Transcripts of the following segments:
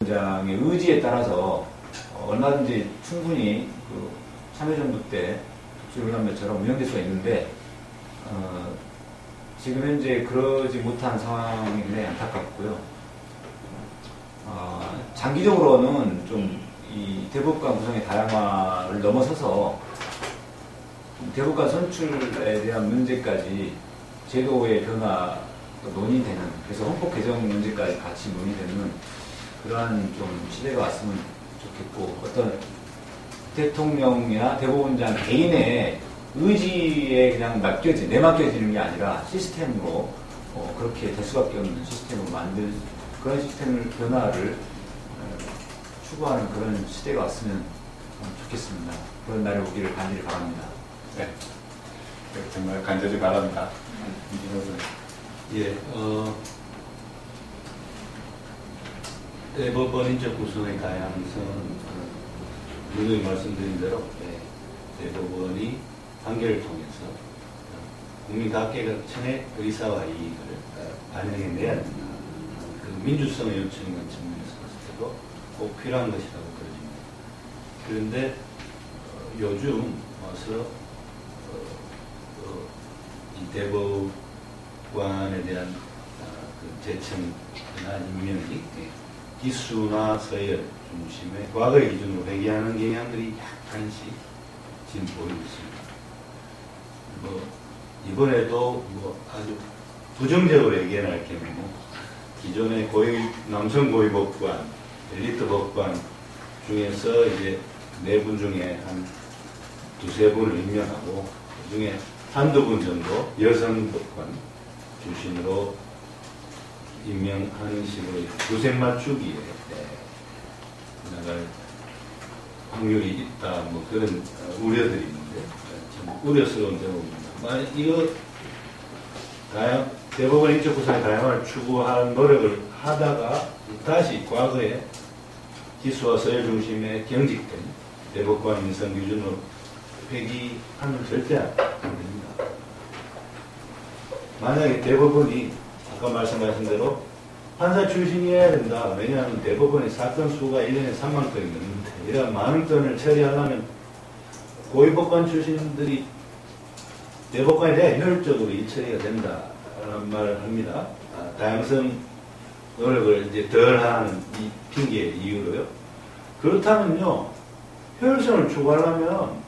장의 의지에 따라서 얼마든지 충분히 그 참여정부 때 독수리라는 것처럼 운영될 수가 있는데 지금 현재 그러지 못한 상황이 굉장히 안타깝고요. 장기적으로는 좀 이 대법관 구성의 다양화를 넘어서서 대법관 선출에 대한 문제까지 제도의 변화 논의되는, 그래서 헌법 개정 문제까지 같이 논의되는 그러한 좀 시대가 왔으면 좋겠고, 어떤 대통령이나 대법원장 개인의 의지에 그냥 내맡겨지는 게 아니라 시스템으로 그렇게 될 수밖에 없는 시스템으로 만들, 그런 시스템을 변화를 추구하는 그런 시대가 왔으면 좋겠습니다. 그런 날이 오기를 간절히 바랍니다. 네, 정말 간절히 바랍니다. 예, 대법원 인적 구성의 다양성은 누누이 말씀드린 대로 대법원이 판결을 통해서 국민 각계각층의 의사와 이익을 반영해내야 된다. 그 민주성의 요청이라는 측면에서 봤을 때도 꼭 필요한 것이라고 그려집니다. 그런데 요즘 와서 이 대법관에 대한 그 재청이나 임명이 기수나 서열 중심의 과거의 기준으로 회귀하는 경향들이 약간씩 지금 보이고 있습니다. 이번에도 아주 부정적으로 얘기할 경우 기존의 남성 고위 법관, 엘리트 법관 중에서 이제 4분 중에 한 2-3분을 임명하고 그 중에 한두 분 정도 여성 법관 출신으로 임명하는 식으로 구색 맞추기에 나갈 확률이 있다, 그런 우려들이 있는데 참 우려스러운 대목입니다. 만약 이거 대법원 인적 구성의 다양화를 추구하는 노력을 하다가 다시 과거에 기수와 서열 중심의 경직된 대법관 인선 기준으로 회귀하면 절대 안 됩니다. 만약에 대법원이 아까 말씀하신 대로 판사 출신이어야 된다. 왜냐하면 대법원의 사건 수가 1년에 3만 건이 넘는데 이런 많은 건을 처리하려면 고위법관 출신들이 대법관에 대해 효율적으로 이 처리가 된다라는 말을 합니다. 다양성 노력을 이제 덜 하는 이 핑계 이유로요. 그렇다면요, 효율성을 추구하려면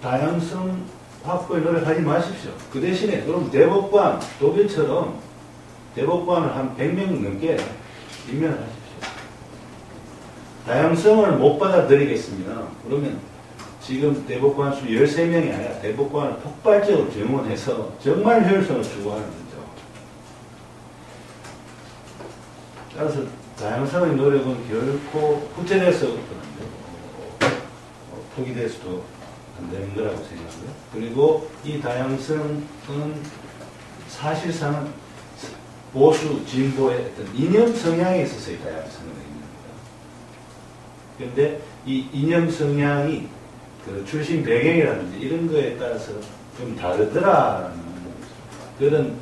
다양성 확보에 노력하지 마십시오. 그 대신에 그럼 대법관, 독일처럼 대법관을 한 100명 넘게 임명하십시오. 다양성을 못 받아들이겠습니다. 그러면 지금 대법관 수 13명이 아니라 대법관을 폭발적으로 증원해서 정말 효율성을 추구하는 거죠. 따라서 다양성의 노력은 결코 후퇴돼서는 포기돼서도 안 되는 거라고 생각하고요. 그리고 이 다양성은 사실상 보수, 진보의 어떤 이념 성향에 있어서의 다양성을 의미합니다. 그런데 이 이념 성향이 그 출신 배경이라든지 이런 거에 따라서 좀 다르더라는 그런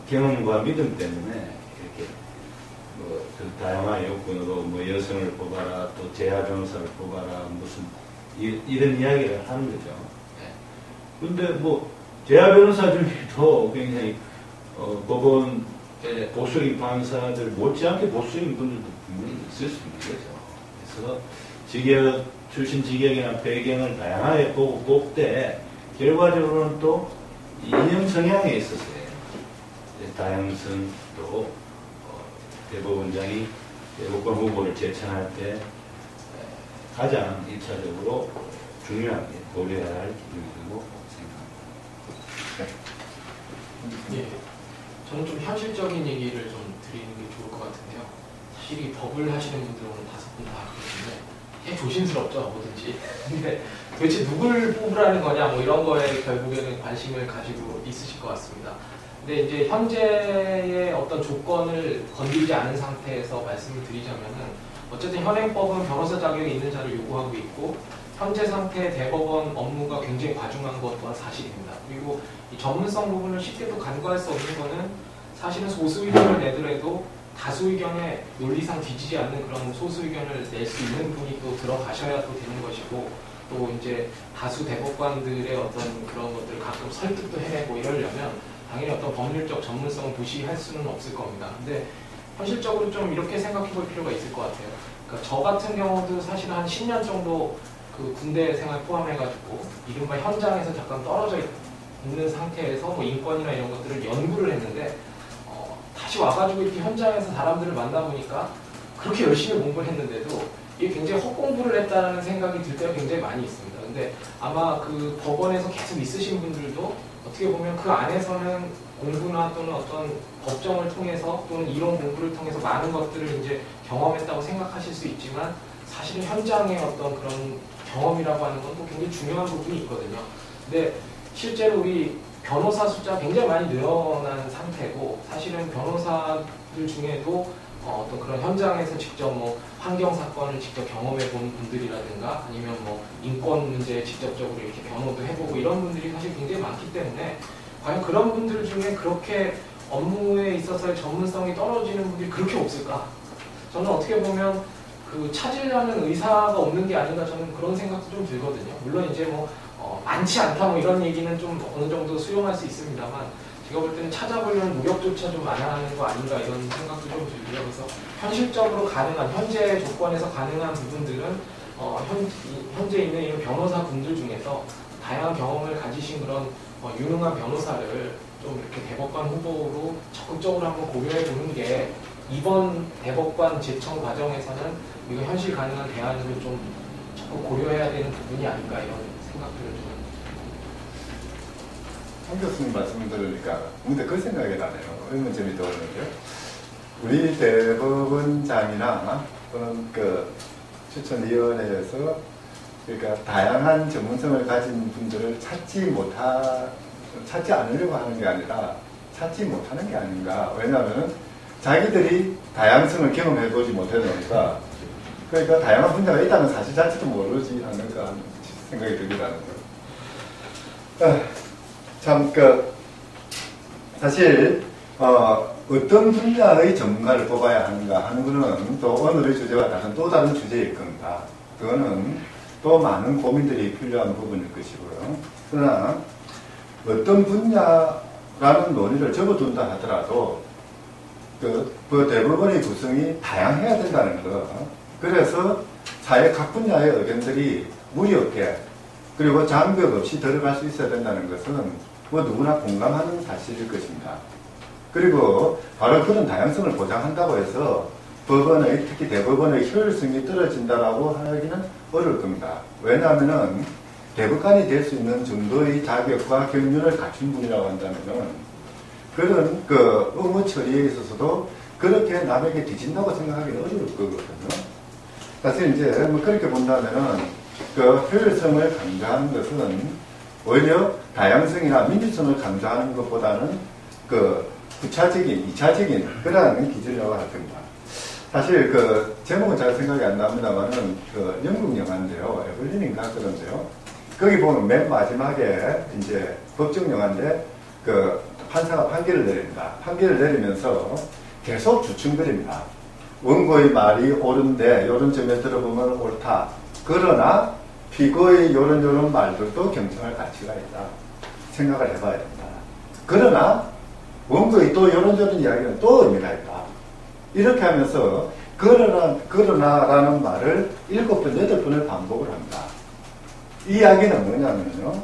경험과 믿음 때문에 이렇게 그 다양한 요건으로 여성을 뽑아라, 또 재하 변호사를 뽑아라, 무슨 이런 이야기를 하는 거죠. 근데 재하 변호사 중에도 굉장히 법원 보수적인 판사들 못지않게 보수적인 분들도 분명히 있을 수 있는 거죠. 그래서 출신 직역이나 배경을 다양하게 보고 뽑되 결과적으로는 또 이념 성향에 있어서의 다양성도 대법원장이 대법관 후보를 제청할 때 가장 1차적으로 중요하게 고려해야 할 기준이라고 생각합니다. 예, 저는 좀 현실적인 얘기를 좀 드리는 게 좋을 것 같은데요. 사실 이 법을 하시는 분들은 오늘 5분 다 그러시는데 조심스럽죠, 뭐든지. 근데 도대체 누굴 뽑으라는 거냐, 이런 거에 결국에는 관심을 가지고 있으실 것 같습니다. 근데 이제 현재의 어떤 조건을 건드리지 않은 상태에서 말씀을 드리자면은 어쨌든 현행법은 변호사 자격이 있는 자를 요구하고 있고 현재 상태 대법원 업무가 굉장히 과중한 것 또한 사실입니다. 그리고 이 전문성 부분을 쉽게도 간과할 수 없는 거는 사실은 소수 의견을 내더라도 다수 의견에 논리상 뒤지지 않는 그런 소수 의견을 낼 수 있는 분이 또 들어가셔야 또 되는 것이고, 또 이제 다수 대법관들의 어떤 그런 것들을 가끔 설득도 해내고 이러려면 당연히 어떤 법률적 전문성을 무시할 수는 없을 겁니다. 근데 현실적으로 좀 이렇게 생각해 볼 필요가 있을 것 같아요. 그러니까 저 같은 경우도 사실 한 10년 정도 그 군대 생활 포함해가지고 이른바 현장에서 잠깐 떨어져 있는 상태에서 뭐 인권이나 이런 것들을 연구를 했는데, 다시 와가지고 이렇게 현장에서 사람들을 만나보니까 그렇게 열심히 공부를 했는데도 이게 굉장히 헛공부를 했다는 생각이 들 때가 굉장히 많이 있습니다. 근데 아마 그 법원에서 계속 있으신 분들도 어떻게 보면 그 안에서는 공부나 또는 어떤 법정을 통해서 또는 이론 공부를 통해서 많은 것들을 이제 경험했다고 생각하실 수 있지만, 사실은 현장의 어떤 그런 경험이라고 하는 건 또 굉장히 중요한 부분이 있거든요. 근데 실제로 우리 변호사 숫자가 굉장히 많이 늘어난 상태고, 사실은 변호사들 중에도 어떤 그런 현장에서 직접 뭐 환경 사건을 직접 경험해 본 분들이라든가 아니면 뭐 인권 문제에 직접적으로 이렇게 변호도 해보고 이런 분들이 사실 굉장히 많기 때문에, 과연 그런 분들 중에 그렇게 업무에 있어서의 전문성이 떨어지는 분들이 그렇게 없을까? 저는 어떻게 보면 그 찾으려는 의사가 없는 게 아닌가, 저는 그런 생각도 좀 들거든요. 물론 이제 뭐 많지 않다 뭐 이런 얘기는 좀 어느 정도 수용할 수 있습니다만, 제가 볼 때는 찾아보려는 노력조차 좀 많아야 하는 거 아닌가 이런 생각도 좀 들고요. 그래서 현실적으로 가능한, 현재 조건에서 가능한 부분들은 현재 있는 이런 변호사 분들 중에서 다양한 경험을 가지신 그런 유능한 변호사를 좀 이렇게 대법관 후보로 적극적으로 한번 고려해 보는 게 이번 대법관 제청 과정에서는 이거 현실 가능한 대안으로 좀 적극 고려해야 되는 부분이 아닌가 이런 생각들을 좀. 한 교수님 말씀 들으니까 근데 그 생각이 나네요. 이런 점이 떠오르는데요. 우리 대법원장이나 또는 그 추천위원회에서 그러니까 다양한 전문성을 가진 분들을 찾지 않으려고 하는 게 아니라 찾지 못하는 게 아닌가. 왜냐하면 자기들이 다양성을 경험해보지 못해놓으니까, 그러니까 다양한 분야가 있다는 사실 자체도 모르지 않을까 하는 생각이 들기도 하는데요. 참, 사실, 어떤 분야의 전문가를 뽑아야 하는가 하는 것은 또 오늘의 주제와 다른 또 다른 주제일 겁니다. 그거는 또 많은 고민들이 필요한 부분일 것이고요. 그러나 어떤 분야라는 논의를 접어둔다 하더라도 그 대법원의 구성이 다양해야 된다는 거. 그래서 사회 각 분야의 의견들이 무리 없게 그리고 장벽 없이 들어갈 수 있어야 된다는 것은 뭐 누구나 공감하는 사실일 것입니다. 그리고 바로 그런 다양성을 보장한다고 해서 법원의, 특히 대법원의 효율성이 떨어진다라고 하기는 어려울 겁니다. 왜냐하면은 대법관이 될 수 있는 정도의 자격과 경륜을 갖춘 분이라고 한다면은 그런 그 업무 처리에 있어서도 그렇게 남에게 뒤진다고 생각하기는 어려울 거거든요. 사실 이제 뭐 그렇게 본다면은 그 효율성을 강조하는 것은 오히려 다양성이나 민주성을 강조하는 것보다는 그 부차적인, 2차적인 그러한 기준이라고 할 겁니다. 사실 그 제목은 잘 생각이 안 납니다만은 그 영국 영화인데요. 에블린인가 그런데요. 거기 보면 맨 마지막에 이제 법정 영화인데 그 판사가 판결을 내립니다. 판결을 내리면서 계속 주춤거립니다. 원고의 말이 옳은데 이런 점에 들어보면 옳다. 그러나 피고의 이런 말들도 경청할 가치가 있다. 생각을 해봐야 된다. 그러나 원고의 또 이런 이야기는 또 의미가 있다. 이렇게 하면서 그러나라는 말을 7번, 8번을 반복을 합니다. 이 이야기는 뭐냐면요.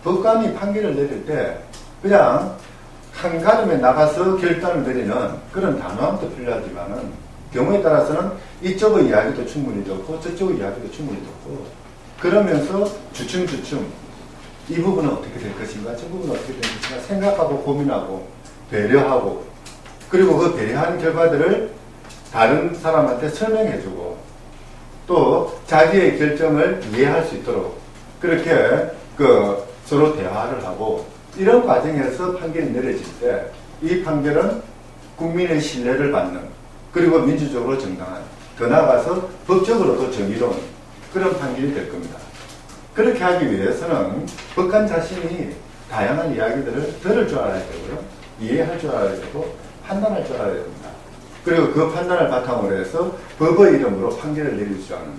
법관이 판결을 내릴 때 그냥 한 가름에 나가서 결단을 내리는 그런 단호함도 필요하지만은 경우에 따라서는 이쪽의 이야기도 충분히 좋고 저쪽의 이야기도 충분히 좋고 그러면서 주춤주춤 이 부분은 어떻게 될 것인가 저 부분은 어떻게 될 것인가 생각하고 고민하고 배려하고 그리고 그 배려하는 결과들을 다른 사람한테 설명해주고 또 자기의 결정을 이해할 수 있도록 그렇게 서로 대화를 하고 이런 과정에서 판결이 내려질 때 이 판결은 국민의 신뢰를 받는 그리고 민주적으로 정당한 더 나아가서 법적으로도 정의로운 그런 판결이 될 겁니다. 그렇게 하기 위해서는 법관 자신이 다양한 이야기들을 들을 줄 알아야 되고요. 이해할 줄 알아야 되고 판단할 줄 알아야 됩니다. 그리고 그 판단을 바탕으로 해서 법의 이름으로 판결을 내릴 수 있는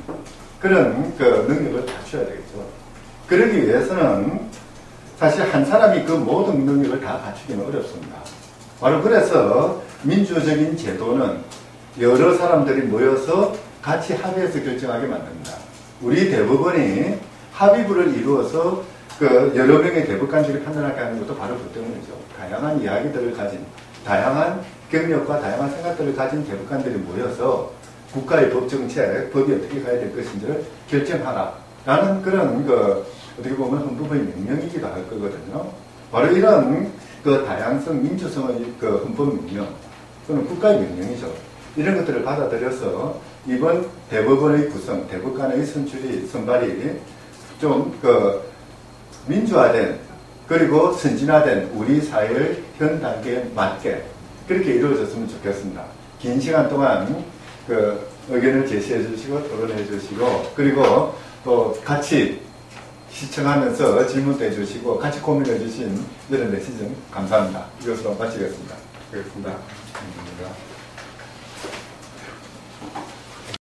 그런 그 능력을 갖춰야 되겠죠. 그러기 위해서는 사실 한 사람이 그 모든 능력을 다 갖추기는 어렵습니다. 바로 그래서 민주적인 제도는 여러 사람들이 모여서 같이 합의해서 결정하게 만듭니다. 우리 대법원이 합의부를 이루어서 그 여러 명의 대법관들이 판단하게 하는 것도 바로 그 때문이죠. 다양한 이야기들을 가진, 다양한 경력과 다양한 생각들을 가진 대법관들이 모여서 국가의 법정책, 법이 어떻게 가야 될 것인지를 결정하라라는 그런 그 어떻게 보면 헌법의 명령이기도 할 거거든요. 바로 이런 그 다양성, 민주성의 그 헌법 명령, 또는 국가의 명령이죠. 이런 것들을 받아들여서 이번 대법원의 구성, 대법관의 선발이 좀 그 민주화된 그리고 선진화된 우리 사회의 현 단계에 맞게 그렇게 이루어졌으면 좋겠습니다. 긴 시간 동안 그 의견을 제시해 주시고 토론해 주시고 그리고 또 같이 시청하면서 질문도 해주시고 같이 고민해 주신 이런 메시지 감사합니다. 이것으로 마치겠습니다. 알겠습니다. 감사합니다.